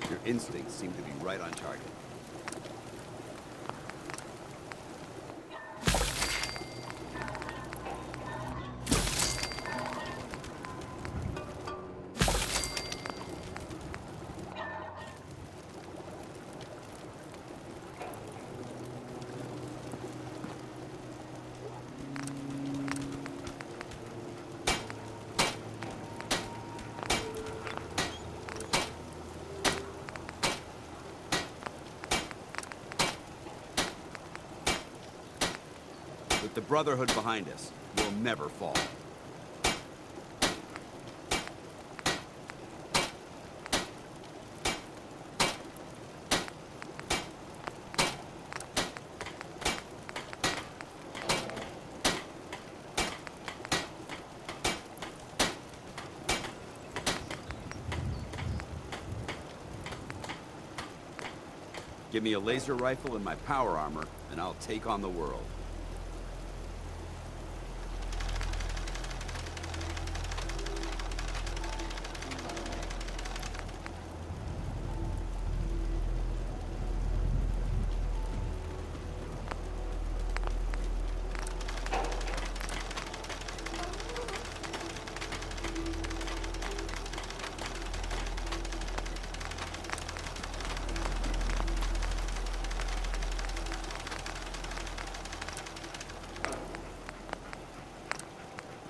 Your instincts seem to be right on target. With the Brotherhood behind us, we'll never fall. Give me a laser rifle and my power armor, and I'll take on the world.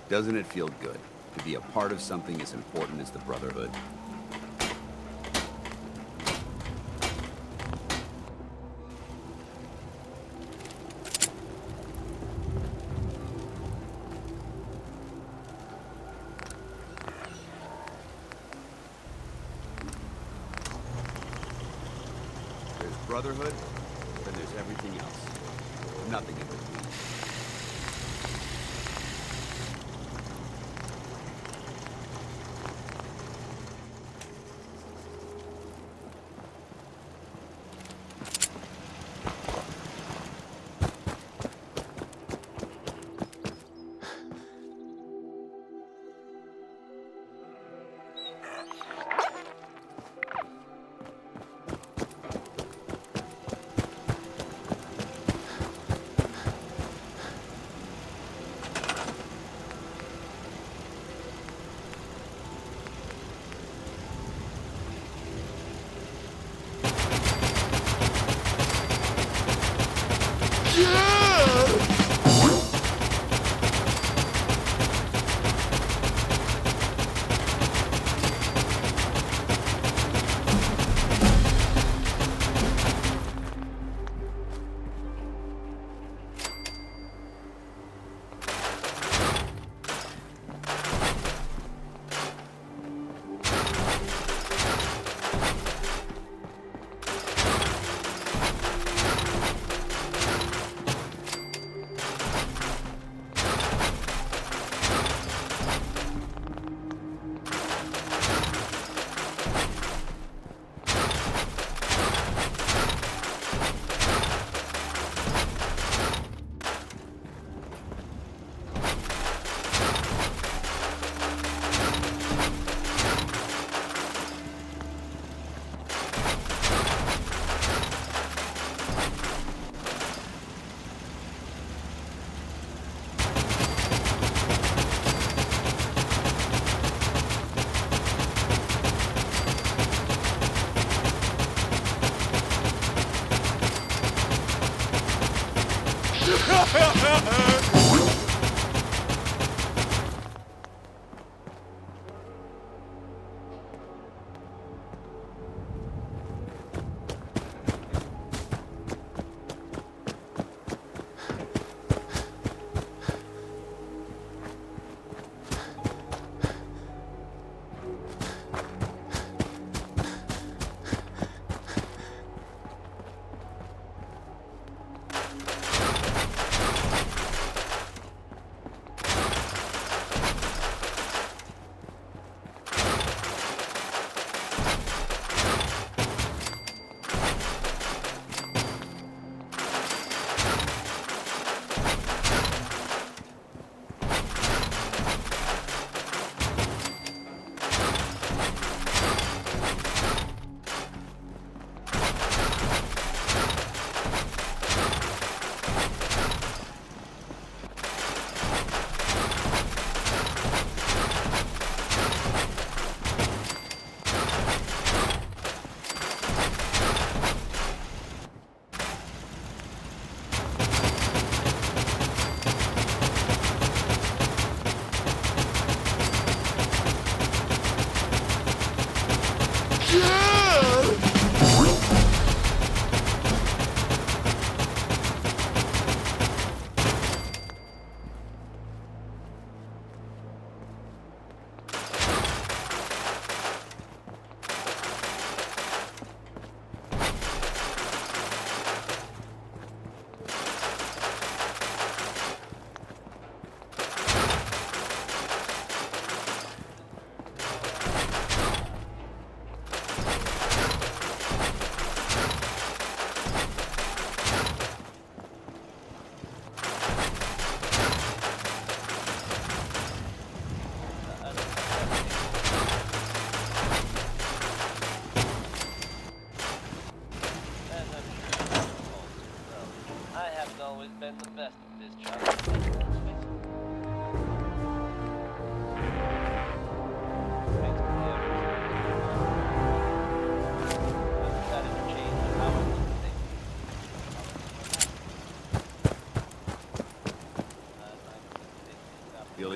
Doesn't it feel good to be a part of something as important as the Brotherhood? There's Brotherhood, then there's everything else. Nothing in between.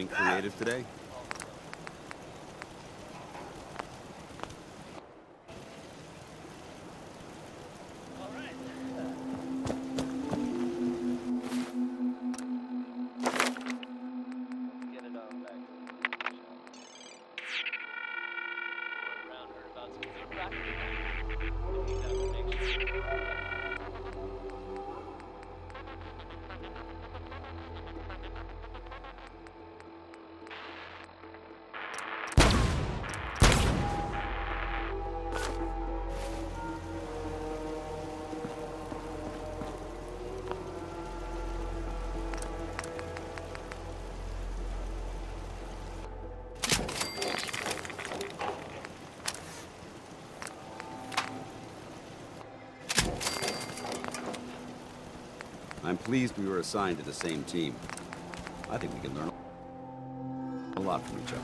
Getting creative today? I'm pleased we were assigned to the same team. I think we can learn a lot from each other.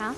Huh?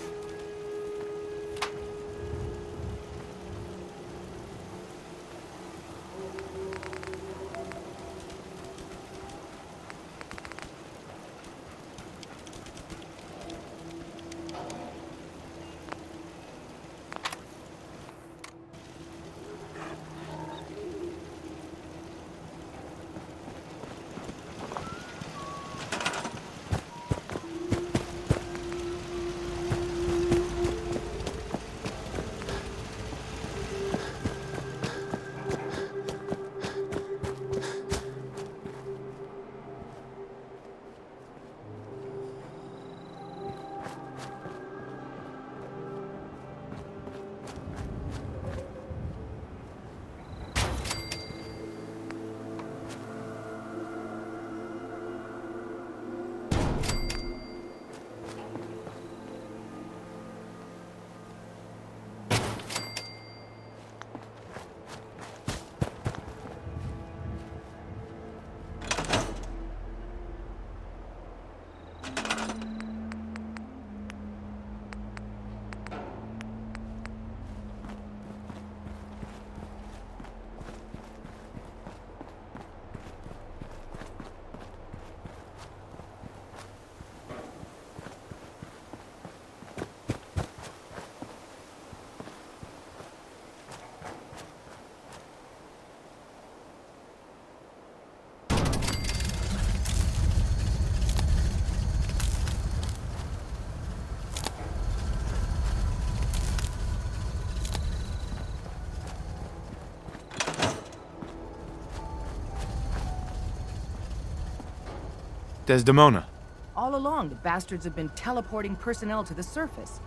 Desdemona. All along, the bastards have been teleporting personnel to the surface.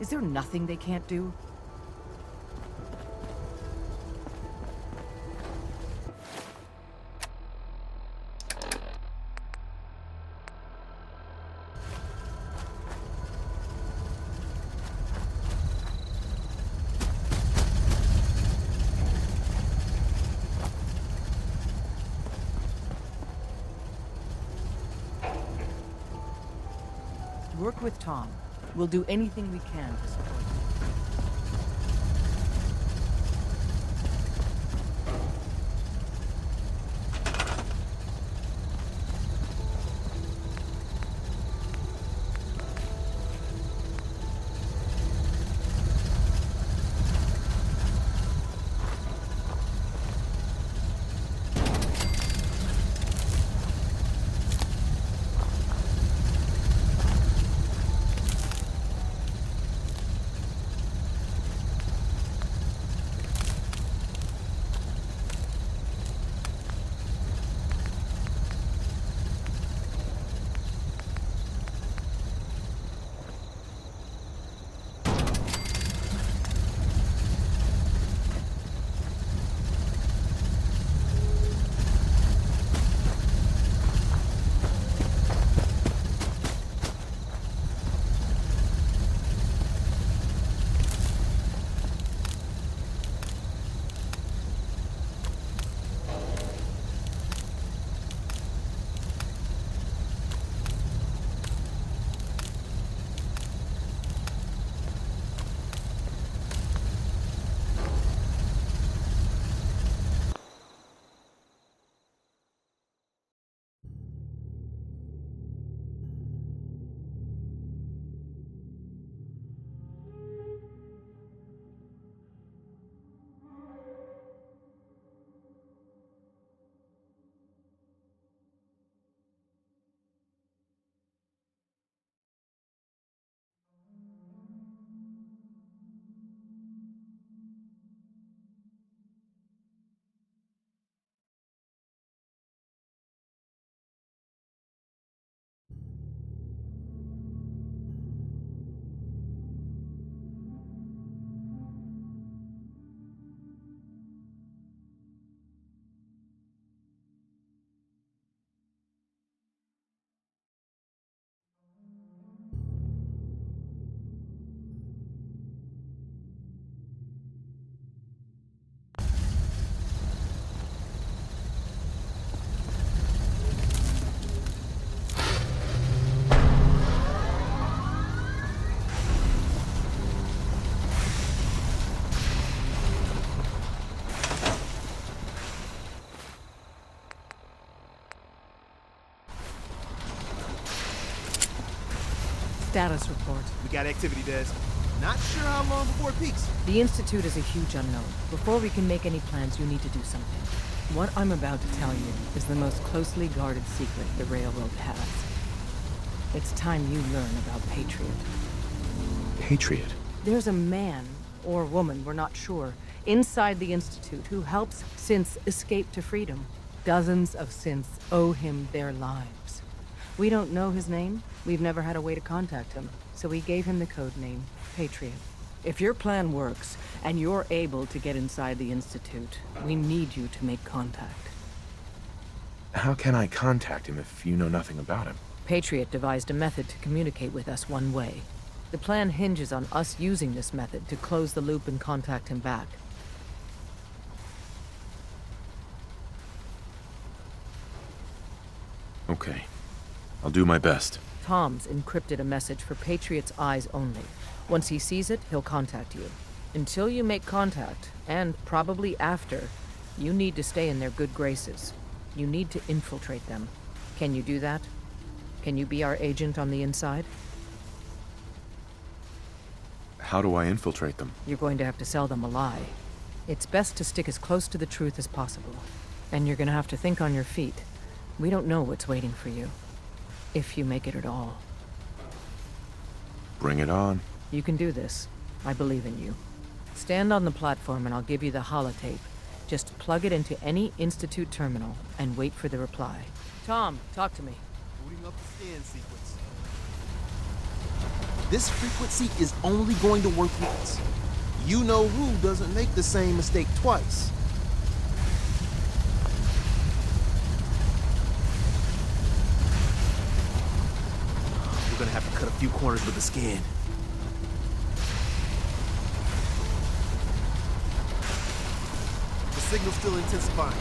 Is there nothing they can't do? Work with Tom. We'll do anything we can to support you. Status report. We got activity, Des. Not sure how long before it peaks. The Institute is a huge unknown. Before we can make any plans, you need to do something. What I'm about to tell you is the most closely guarded secret the Railroad has. It's time you learn about Patriot. Patriot? There's a man, or woman, we're not sure, inside the Institute who helps synths escape to freedom. Dozens of synths owe him their lives. We don't know his name. We've never had a way to contact him, so we gave him the code name, Patriot. If your plan works, and you're able to get inside the Institute, we need you to make contact. How can I contact him if you know nothing about him? Patriot devised a method to communicate with us one way. The plan hinges on us using this method to close the loop and contact him back. Okay. I'll do my best. Tom's encrypted a message for Patriot's eyes only. Once he sees it, he'll contact you. Until you make contact, and probably after, you need to stay in their good graces. You need to infiltrate them. Can you do that? Can you be our agent on the inside? How do I infiltrate them? You're going to have to sell them a lie. It's best to stick as close to the truth as possible. And you're gonna have to think on your feet. We don't know what's waiting for you. If you make it at all. Bring it on. You can do this. I believe in you. Stand on the platform and I'll give you the holotape. Just plug it into any Institute terminal and wait for the reply. Tom, talk to me. Booting up the scan sequence. This frequency is only going to work once. You know who doesn't make the same mistake twice. We're gonna have to cut a few corners with the scan. The signal's still intensifying.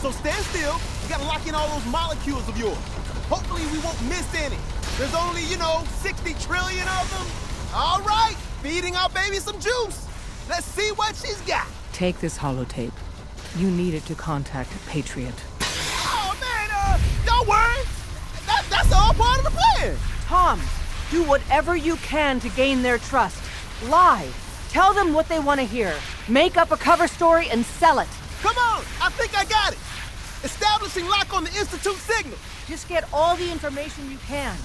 So stand still. You gotta lock in all those molecules of yours. Hopefully we won't miss any. There's only, 60 trillion of them. All right, feeding our baby some juice. Let's see what she's got. Take this holotape. You need it to contact Patriot. Oh, man, don't worry. That's all part of the plan. Tom, do whatever you can to gain their trust. Lie. Tell them what they want to hear. Make up a cover story and sell it. Come on, I think I got it. Establishing lock on the Institute signal. Just get all the information you can.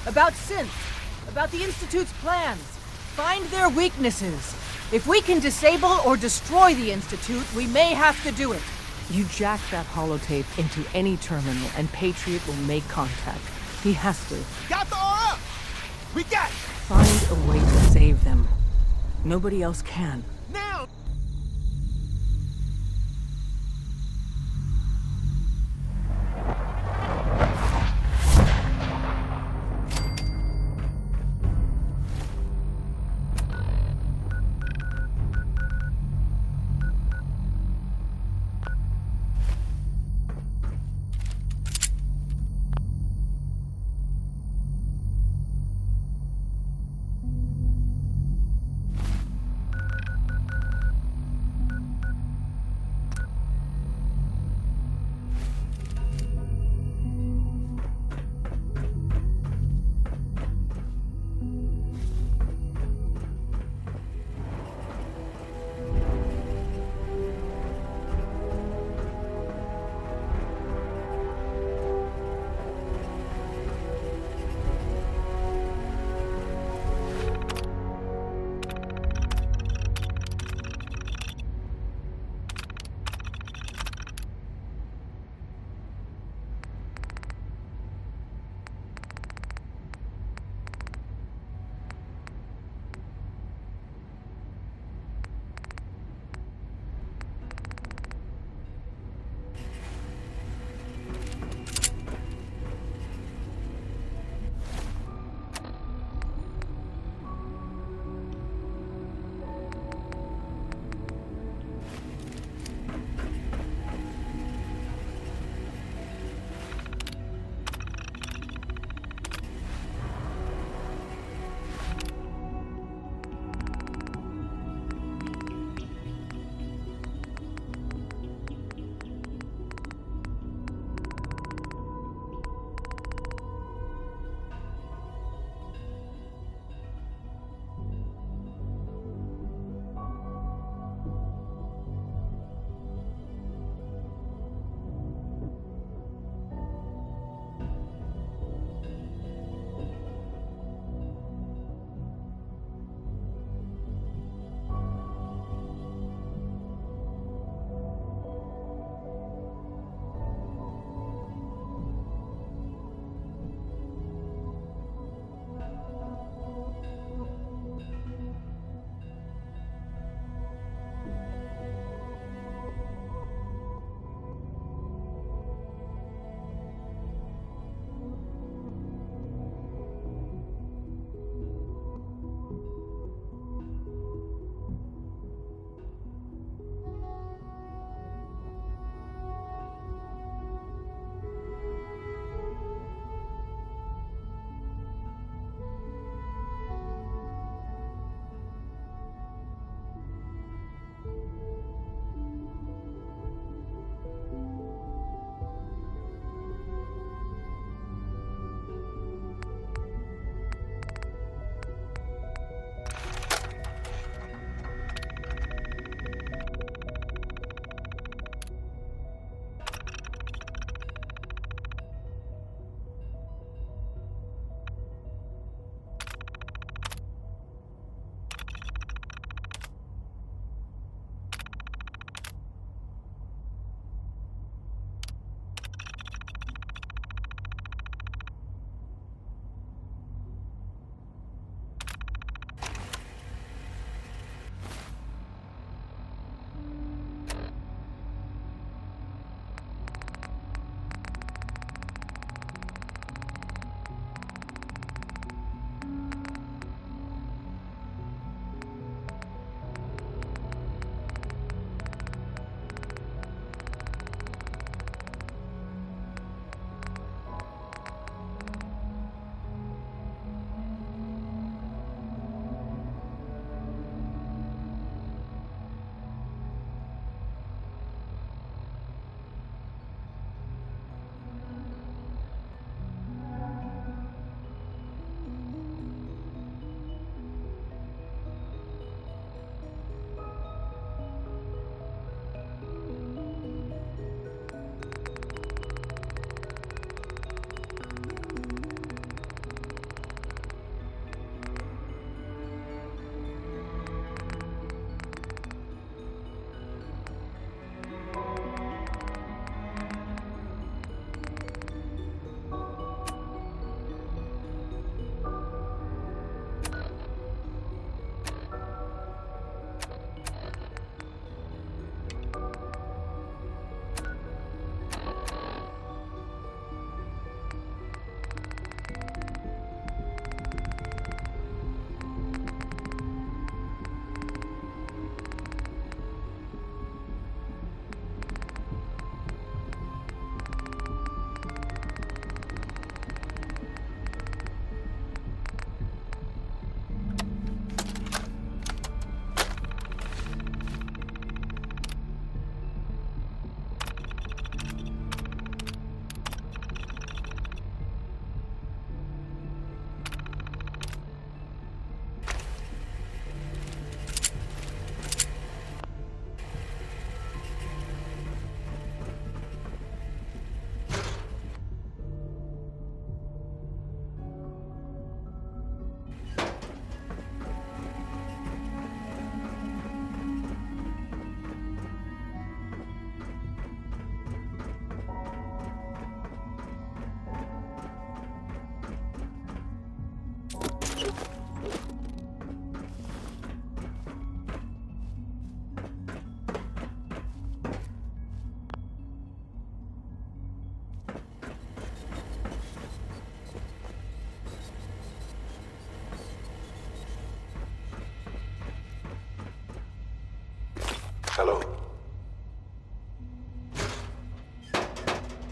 About synth, about the Institute's plans. Find their weaknesses. If we can disable or destroy the Institute, we may have to do it. You jack that holotape into any terminal and Patriot will make contact. He has to. Got the R up. We got it. Find a way to save them. Nobody else can. Now.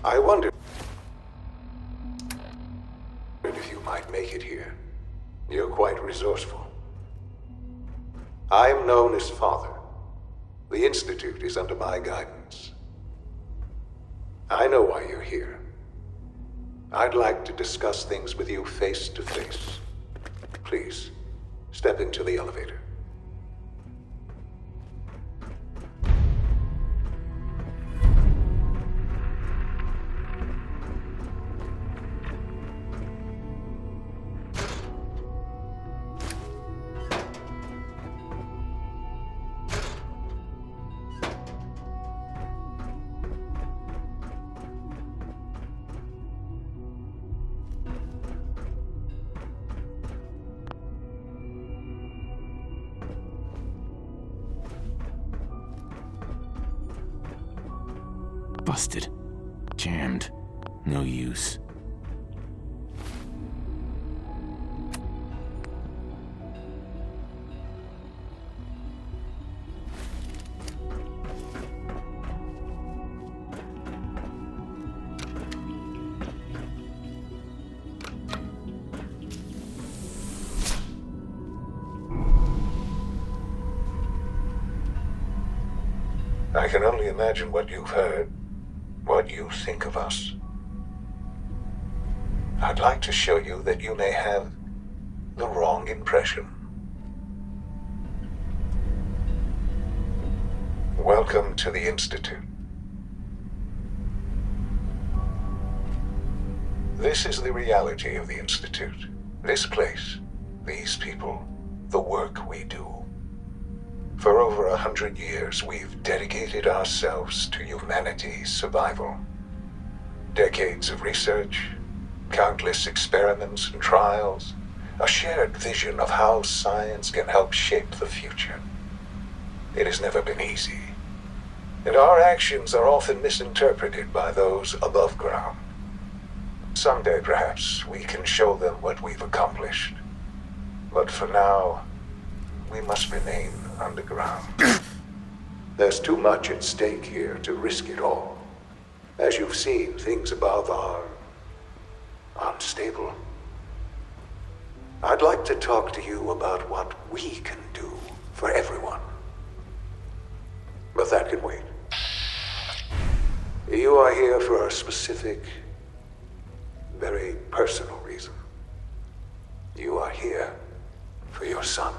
I wondered if you might make it here. You're quite resourceful. I am known as Father. The Institute is under my guidance. I know why you're here. I'd like to discuss things with you face to face. Please, step into the elevator. Busted. Jammed. No use. I can only imagine what you've heard, what you think of us. I'd like to show you that you may have the wrong impression. Welcome to the Institute. This is the reality of the Institute. This place, these people, the work we do. For over 100 years, we've dedicated ourselves to humanity's survival. Decades of research, countless experiments and trials, a shared vision of how science can help shape the future. It has never been easy, and our actions are often misinterpreted by those above ground. Someday, perhaps, we can show them what we've accomplished. But for now, we must remain underground. There's too much at stake here to risk it all. As you've seen, things above are unstable. I'd like to talk to you about what we can do for everyone. But that can wait. You are here for a specific, very personal reason. You are here for your son.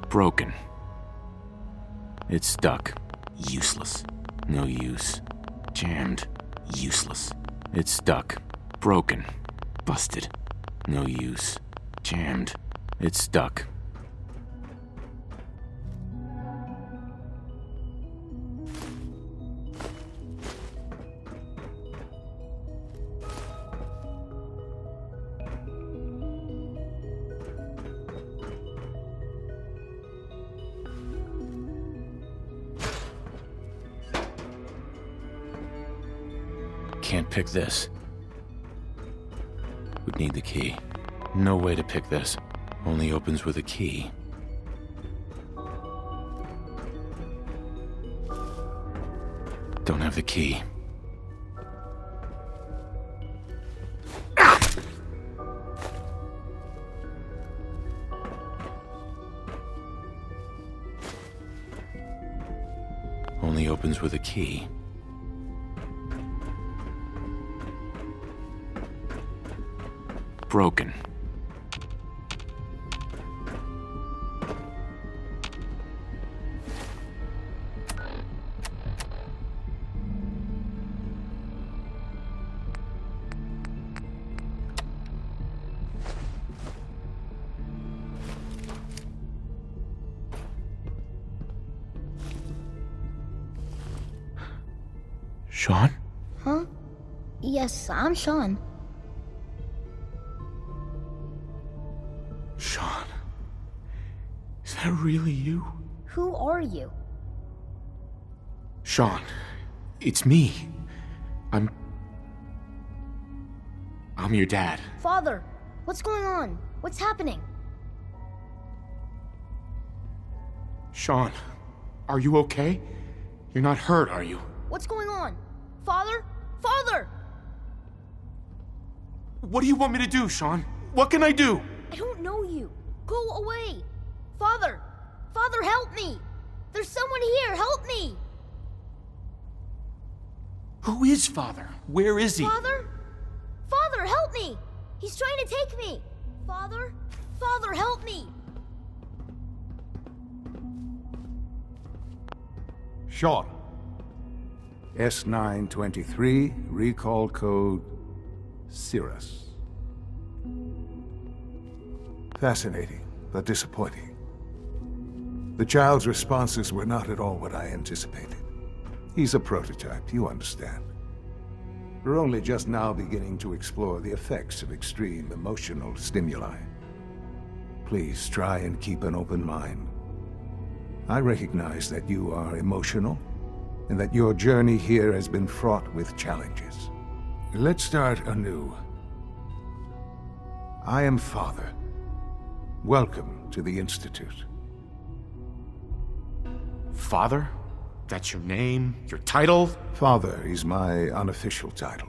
Broken. It's stuck. Useless. No use. Jammed. Useless. It's stuck. Broken. Busted. No use. Jammed. It's stuck. Can't pick this. Would need the key. No way to pick this. Only opens with a key. Don't have the key. Only opens with a key. Broken. Sean? Huh? Yes, I'm Sean. Sean. Is that really you? Who are you? Sean, it's me. I'm your dad. Father, what's going on? What's happening? Sean, are you okay? You're not hurt, are you? What's going on? Father? Father! What do you want me to do, Sean? What can I do? I don't know you. Go away. Father! Father, help me! There's someone here, help me! Who is Father? Where is he? Father? Father, help me! He's trying to take me! Father? Father, help me! Sean. S923, recall code Cirrus. Fascinating, but disappointing. The child's responses were not at all what I anticipated. He's a prototype, you understand. We're only just now beginning to explore the effects of extreme emotional stimuli. Please try and keep an open mind. I recognize that you are emotional, and that your journey here has been fraught with challenges. Let's start anew. I am Father. Welcome to the Institute. Father? That's your name? Your title? Father is my unofficial title.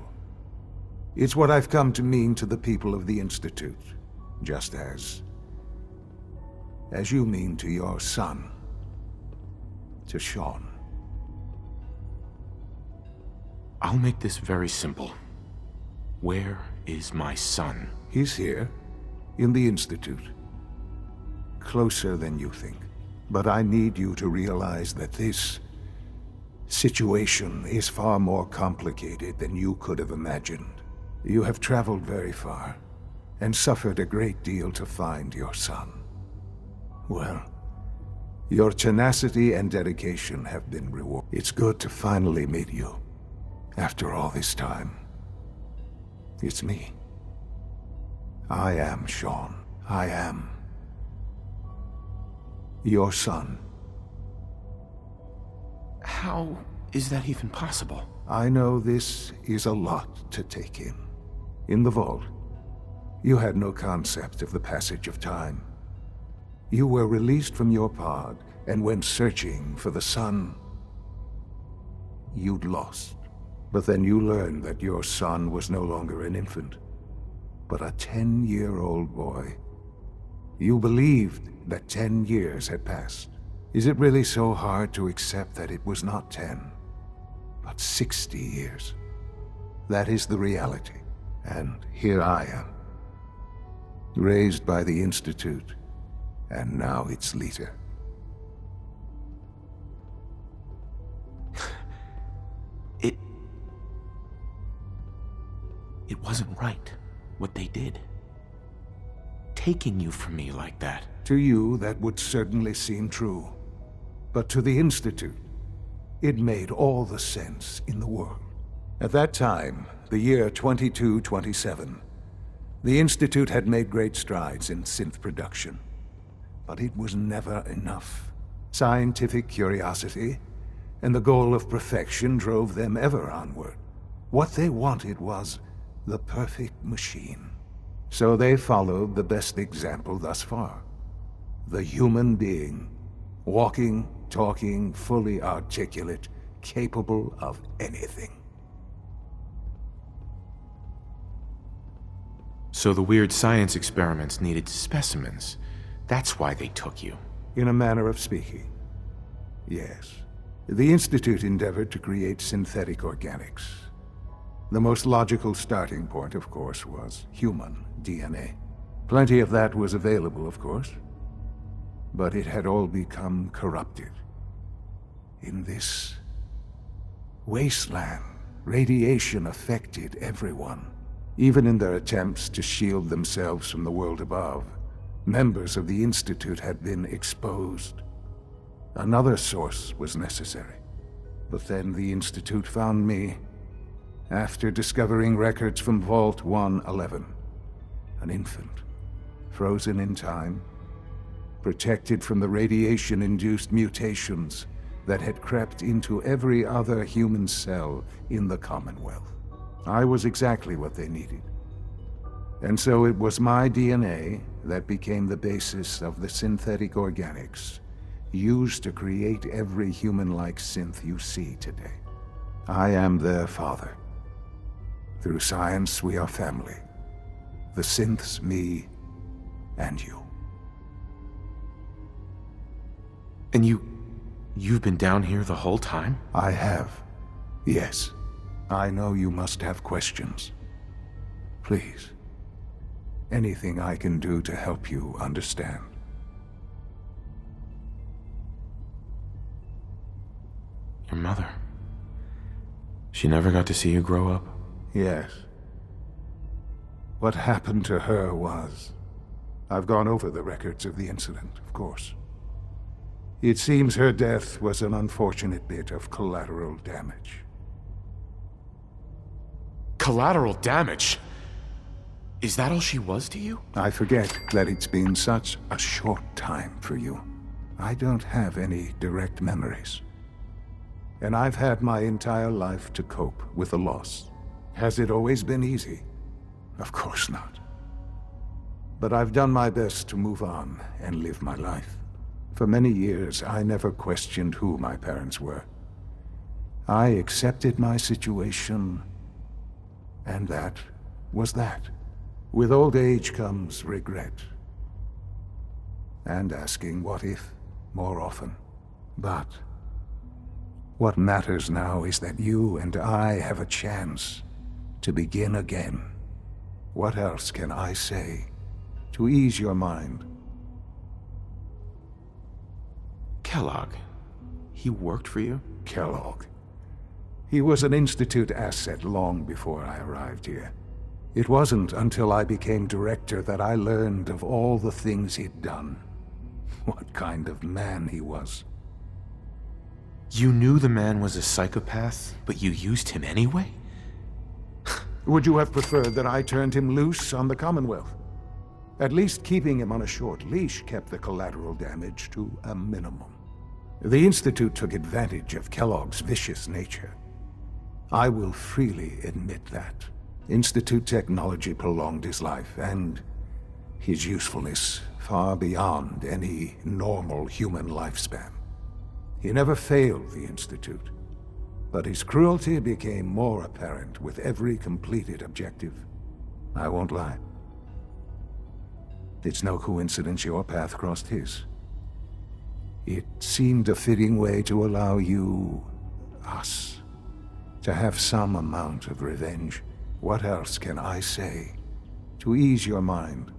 It's what I've come to mean to the people of the Institute, just as you mean to your son, to Sean. I'll make this very simple. Where is my son? He's here, in the Institute. Closer than you think. But I need you to realize that this situation is far more complicated than you could have imagined. You have traveled very far, and suffered a great deal to find your son. Well, your tenacity and dedication have been rewarded. It's good to finally meet you, after all this time. It's me. I am Sean. I am your son. How is that even possible? I know this is a lot to take in. In the vault, you had no concept of the passage of time. You were released from your pod and went searching for the son you'd lost. But then you learned that your son was no longer an infant, but a 10-year-old boy. You believed that 10 years had passed. Is it really so hard to accept that it was not 10, but 60 years? That is the reality. And here I am, raised by the Institute, and now its leader. It wasn't right, what they did. Taking you from me like that. To you, that would certainly seem true. But to the Institute, it made all the sense in the world. At that time, the year 2227, the Institute had made great strides in synth production. But it was never enough. Scientific curiosity and the goal of perfection drove them ever onward. What they wanted was the perfect machine. So they followed the best example thus far. The human being, walking, talking, fully articulate, capable of anything. So the weird science experiments needed specimens. That's why they took you. In a manner of speaking, yes. The Institute endeavored to create synthetic organics. The most logical starting point, of course, was human DNA. Plenty of that was available, of course, but it had all become corrupted. In this wasteland, radiation affected everyone. Even in their attempts to shield themselves from the world above, members of the Institute had been exposed. Another source was necessary. But then the Institute found me after discovering records from Vault 111. An infant, frozen in time, protected from the radiation-induced mutations that had crept into every other human cell in the Commonwealth. I was exactly what they needed. And so it was my DNA that became the basis of the synthetic organics used to create every human-like synth you see today. I am their father. Through science, we are family. The synths, me, and you. And you've been down here the whole time? I have. Yes. I know you must have questions. Please. Anything I can do to help you understand. Your mother. She never got to see you grow up? Yes. What happened to her was... I've gone over the records of the incident, of course. It seems her death was an unfortunate bit of collateral damage. Collateral damage? Is that all she was to you? I forget that it's been such a short time for you. I don't have any direct memories. And I've had my entire life to cope with the loss. Has it always been easy? Of course not. But I've done my best to move on and live my life. For many years, I never questioned who my parents were. I accepted my situation, and that was that. With old age comes regret. And asking what if more often. But what matters now is that you and I have a chance to begin again. What else can I say to ease your mind? Kellogg. He worked for you? Kellogg. He was an Institute asset long before I arrived here. It wasn't until I became director that I learned of all the things he'd done. What kind of man he was. You knew the man was a psychopath, but you used him anyway? Would you have preferred that I turned him loose on the Commonwealth? At least keeping him on a short leash kept the collateral damage to a minimum. The Institute took advantage of Kellogg's vicious nature. I will freely admit that. Institute technology prolonged his life, and his usefulness far beyond any normal human lifespan. He never failed the Institute, but his cruelty became more apparent with every completed objective. I won't lie. It's no coincidence your path crossed his. It seemed a fitting way to allow you, us, to have some amount of revenge. What else can I say to ease your mind?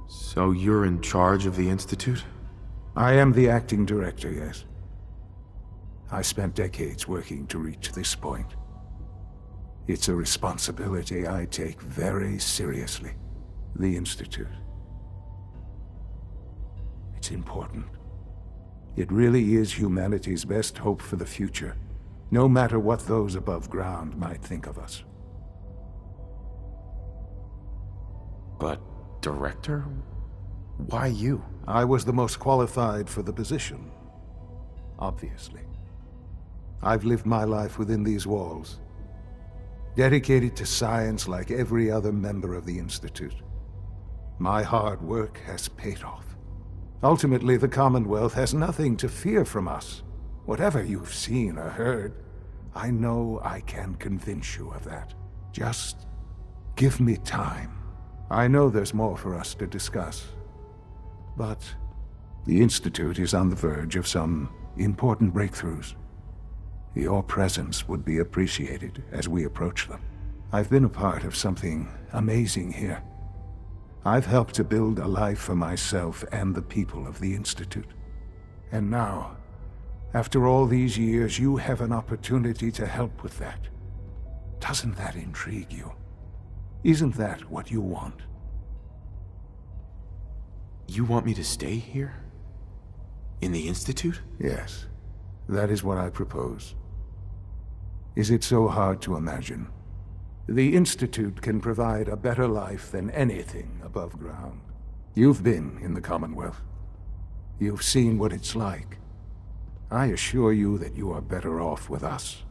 So you're in charge of the Institute? I am the acting director, yes. I spent decades working to reach this point. It's a responsibility I take very seriously. The Institute. It's important. It really is humanity's best hope for the future, no matter what those above ground might think of us. But, director? Why you? I was the most qualified for the position. Obviously. I've lived my life within these walls, dedicated to science like every other member of the Institute. My hard work has paid off. Ultimately, the Commonwealth has nothing to fear from us. Whatever you've seen or heard, I know I can convince you of that. Just give me time. I know there's more for us to discuss. But the Institute is on the verge of some important breakthroughs. Your presence would be appreciated as we approach them. I've been a part of something amazing here. I've helped to build a life for myself and the people of the Institute. And now, after all these years, you have an opportunity to help with that. Doesn't that intrigue you? Isn't that what you want? You want me to stay here? In the Institute? Yes. That is what I propose. Is it so hard to imagine? The Institute can provide a better life than anything above ground. You've been in the Commonwealth. You've seen what it's like. I assure you that you are better off with us.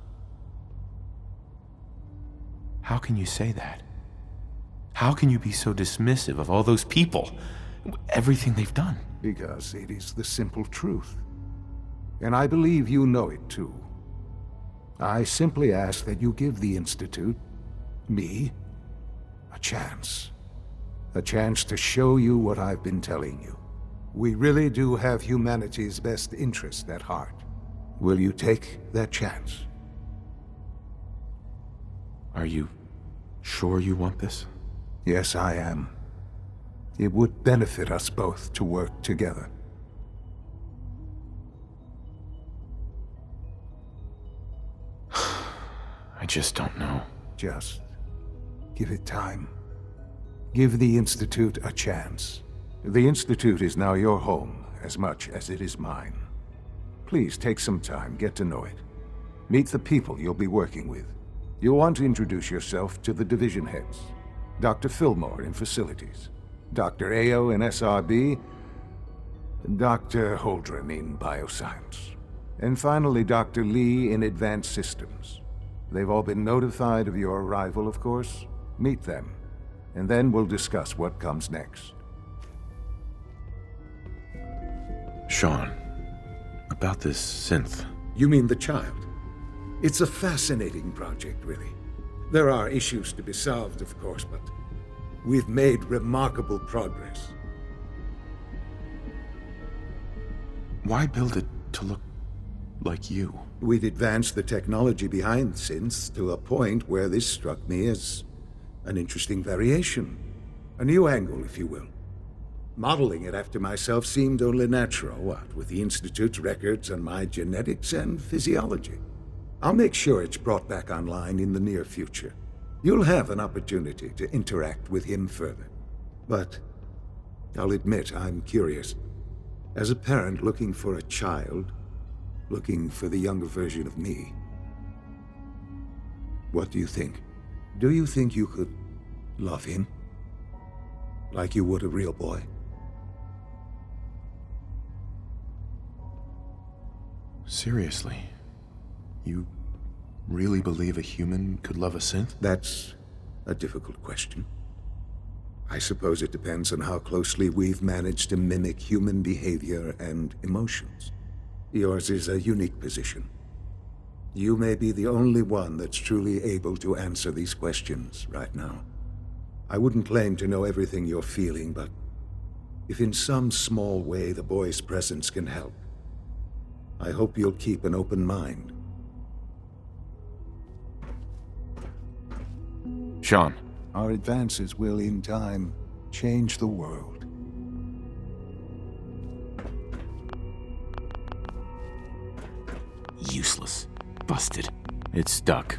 How can you say that? How can you be so dismissive of all those people? Everything they've done? Because it is the simple truth. And I believe you know it too. I simply ask that you give the Institute, me, a chance. A chance to show you what I've been telling you. We really do have humanity's best interest at heart. Will you take that chance? Are you sure you want this? Yes, I am. It would benefit us both to work together. I just don't know. Just give it time. Give the Institute a chance. The Institute is now your home as much as it is mine. Please take some time, get to know it. Meet the people you'll be working with. You'll want to introduce yourself to the division heads. Dr. Fillmore in Facilities, Dr. Ayo in SRB, Dr. Holdren in Bioscience, and finally Dr. Lee in Advanced Systems. They've all been notified of your arrival, of course. Meet them, and then we'll discuss what comes next. Sean, about this synth. You mean the child? It's a fascinating project, really. There are issues to be solved, of course, but we've made remarkable progress. Why build it to look like you? We'd advanced the technology behind synths to a point where this struck me as an interesting variation. A new angle, if you will. Modeling it after myself seemed only natural, what with the Institute's records on my genetics and physiology. I'll make sure it's brought back online in the near future. You'll have an opportunity to interact with him further. But I'll admit I'm curious. As a parent looking for a child, looking for the younger version of me, what do you think? Do you think you could love him? Like you would a real boy? Seriously? You really believe a human could love a synth? That's a difficult question. I suppose it depends on how closely we've managed to mimic human behavior and emotions. Yours is a unique position. You may be the only one that's truly able to answer these questions right now. I wouldn't claim to know everything you're feeling, but if in some small way the boy's presence can help, I hope you'll keep an open mind. Sean. Our advances will, in time, change the world. Useless. Busted. It's stuck.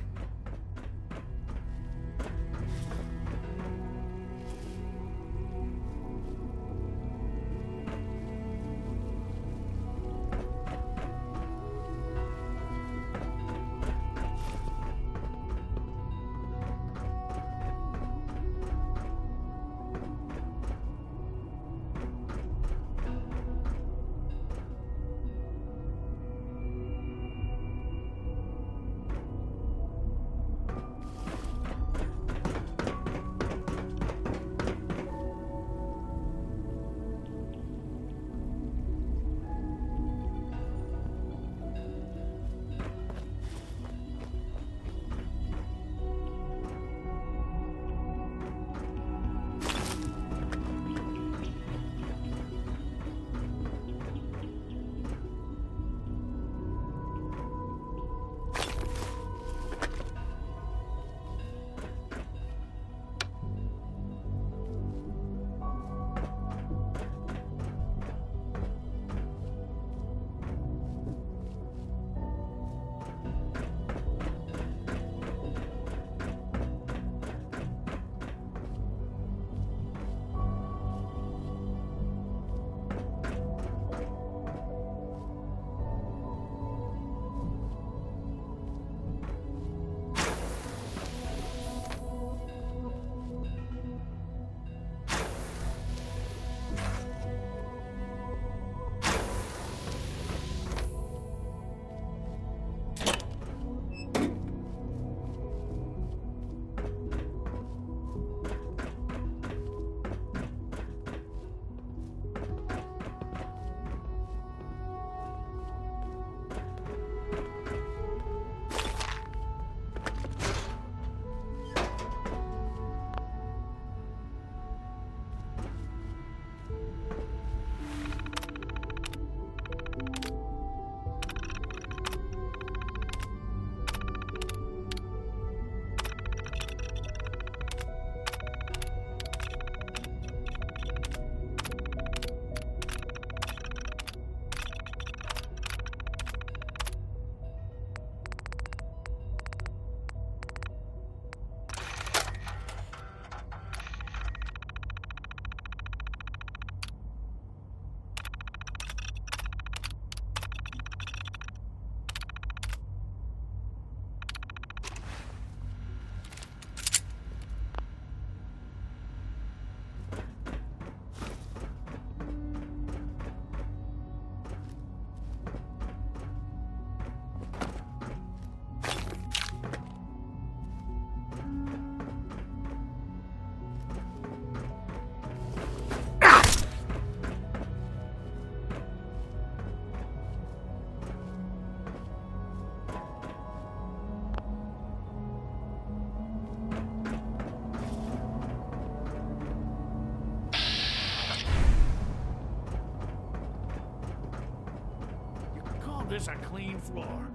this a clean floor?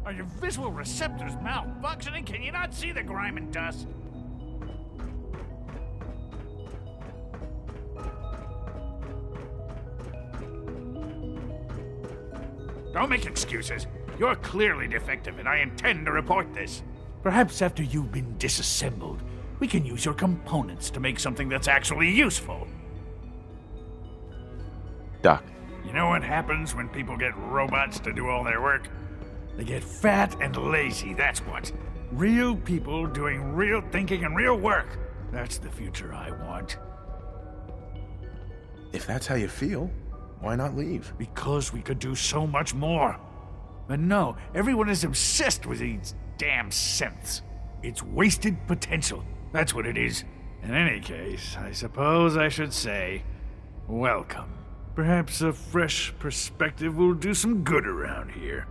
Are your visual receptors malfunctioning? Can you not see the grime and dust? Don't make excuses. You're clearly defective, and I intend to report this. Perhaps after you've been disassembled, we can use your components to make something that's actually useful. Doc, You know what happens when people get robots to do all their work? They get fat and lazy, that's what. Real people doing real thinking and real work. That's the future I want. if that's how you feel, why not leave? Because we could do so much more. But no, everyone is obsessed with these damn synths. It's wasted potential. That's what it is. In any case, I suppose I should say, welcome. Perhaps a fresh perspective will do some good around here.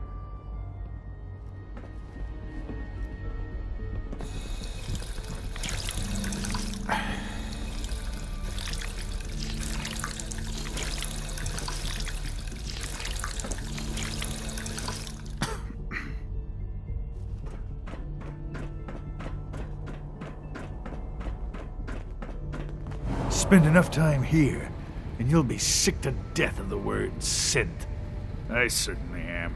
Spend enough time here, and you'll be sick to death of the word synth. I certainly am.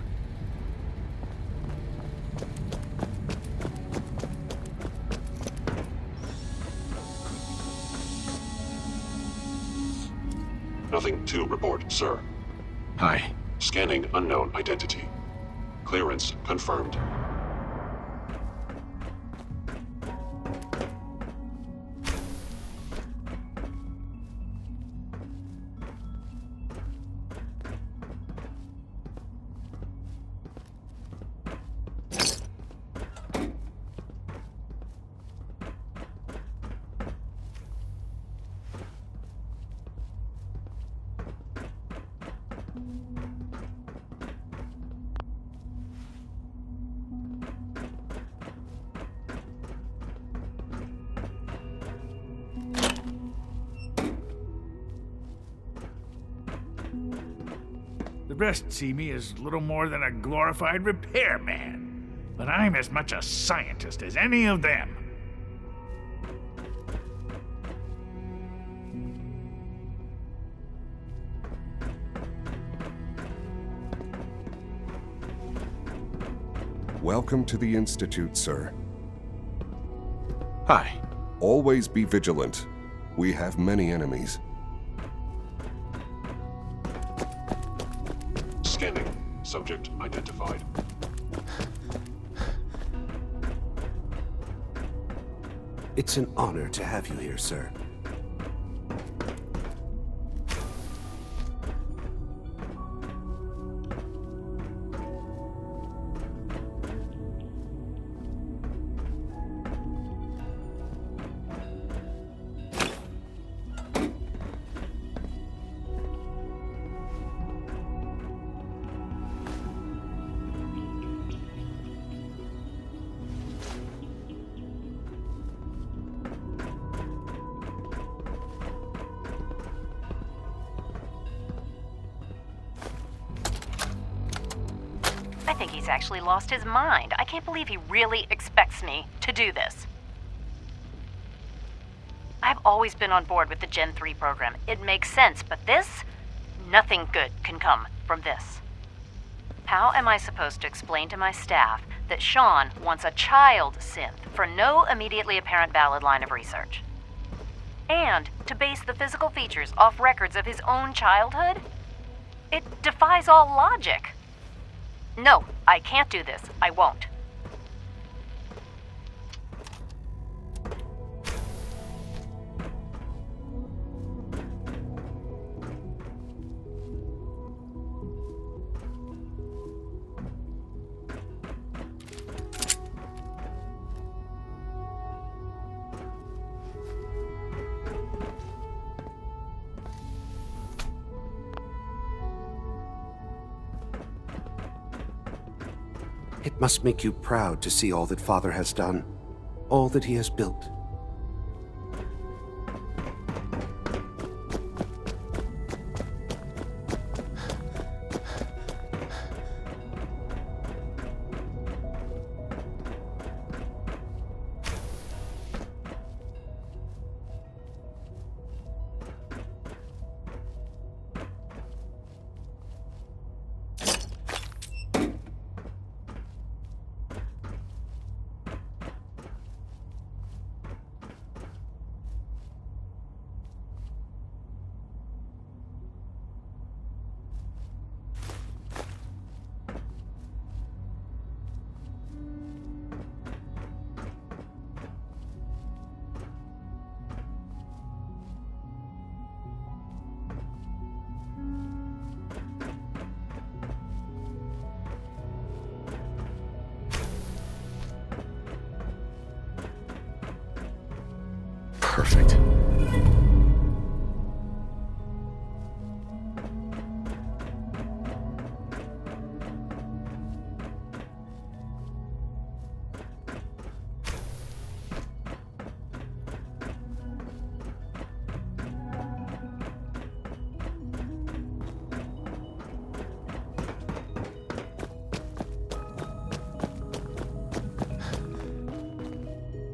Nothing to report, sir. Hi. Scanning unknown identity. Clearance confirmed. The rest see me as little more than a glorified repairman, but I'm as much a scientist as any of them. Welcome to the Institute, sir. Hi. Always be vigilant. We have many enemies. Scanning. Subject identified. It's an honor to have you here, sir. I think he's actually lost his mind. I can't believe he really expects me to do this. I've always been on board with the Gen 3 program. It makes sense, but this? Nothing good can come from this. How am I supposed to explain to my staff that Sean wants a child synth for no immediately apparent valid line of research? And to base the physical features off records of his own childhood? It defies all logic. No, I can't do this. I won't. It must make you proud to see all that Father has done, all that he has built. Perfect.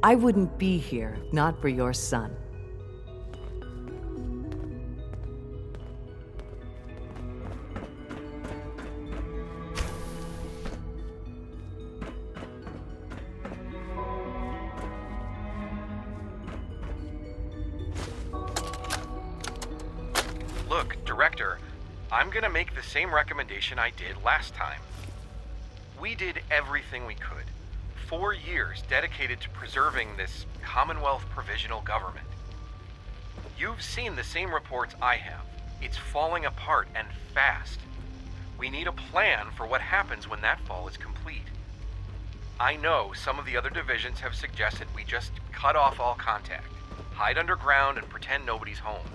I wouldn't be here if not for your son. Look, Director, I'm gonna make the same recommendation I did last time. We did everything we could. 4 years dedicated to preserving this Commonwealth provisional government. You've seen the same reports I have. It's falling apart and fast. We need a plan for what happens when that fall is complete. I know some of the other divisions have suggested we just cut off all contact, hide underground and pretend nobody's home.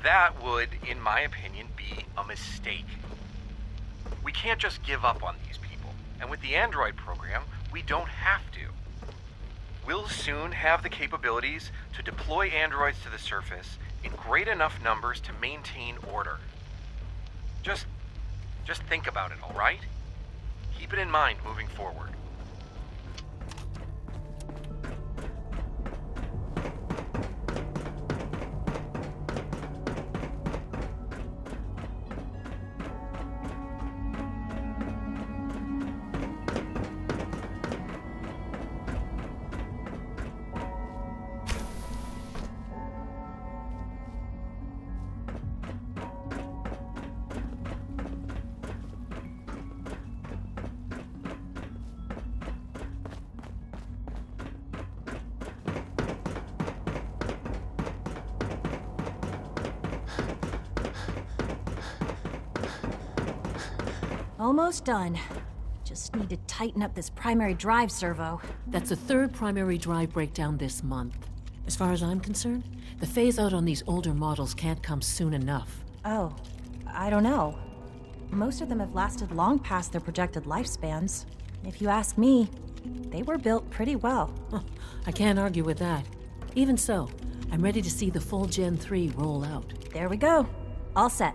That would, in my opinion, be a mistake. We can't just give up on these people, and with the Android program, we don't have to. We'll soon have the capabilities to deploy androids to the surface in great enough numbers to maintain order. Just think about it, all right? Keep it in mind moving forward. Almost done. Just need to tighten up this primary drive servo. That's the third primary drive breakdown this month. As far as I'm concerned, the phase-out on these older models can't come soon enough. Oh, I don't know. Most of them have lasted long past their projected lifespans. If you ask me, they were built pretty well. I can't argue with that. Even so, I'm ready to see the full Gen 3 roll out. There we go. All set.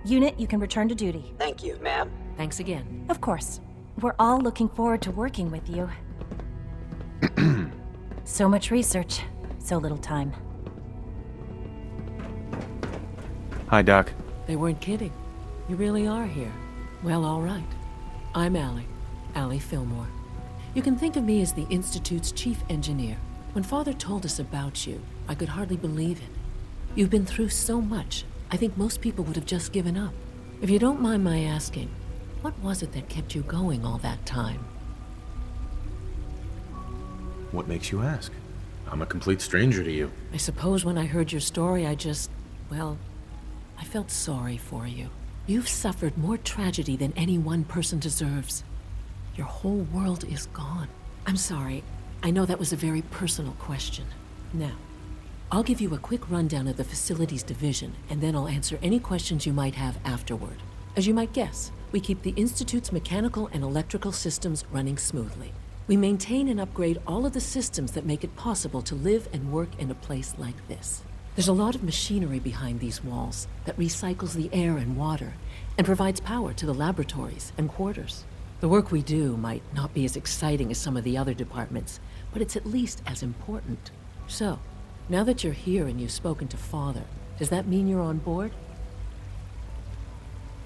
Unit, you can return to duty. Thank you, ma'am. Thanks again. Of course. We're all looking forward to working with you. So much research, so little time. Hi, Doc. They weren't kidding. You really are here. Well, all right. I'm Allie Fillmore. You can think of me as the Institute's chief engineer. When Father told us about you, I could hardly believe it. You've been through so much, I think most people would have just given up. If you don't mind my asking, what was it that kept you going all that time? What makes you ask? I'm a complete stranger to you. I suppose when I heard your story, I felt sorry for you. You've suffered more tragedy than any one person deserves. Your whole world is gone. I'm sorry. I know that was a very personal question. Now, I'll give you a quick rundown of the Facilities Division, and then I'll answer any questions you might have afterward. As you might guess, we keep the Institute's mechanical and electrical systems running smoothly. We maintain and upgrade all of the systems that make it possible to live and work in a place like this. There's a lot of machinery behind these walls that recycles the air and water and provides power to the laboratories and quarters. The work we do might not be as exciting as some of the other departments, but it's at least as important. So, now that you're here and you've spoken to Father, does that mean you're on board?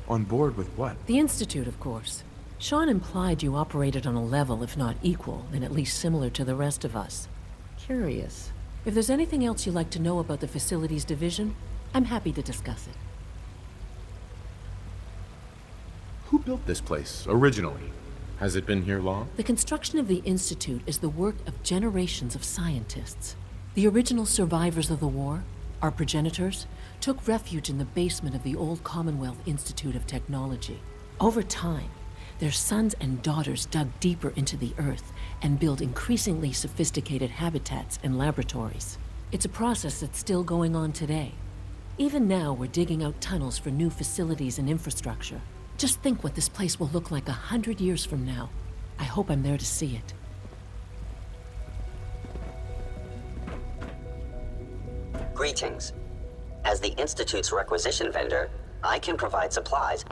On board with what? The Institute, of course. Sean implied you operated on a level, if not equal, then at least similar to the rest of us. Curious. If there's anything else you'd like to know about the Facilities Division, I'm happy to discuss it. Who built this place, originally? Has it been here long? The construction of the Institute is the work of generations of scientists. The original survivors of the war, our progenitors, took refuge in the basement of the old Commonwealth Institute of Technology. Over time, their sons and daughters dug deeper into the earth and built increasingly sophisticated habitats and laboratories. It's a process that's still going on today. Even now, we're digging out tunnels for new facilities and infrastructure. Just think what this place will look like 100 years from now. I hope I'm there to see it. Greetings. As the Institute's requisition vendor, I can provide supplies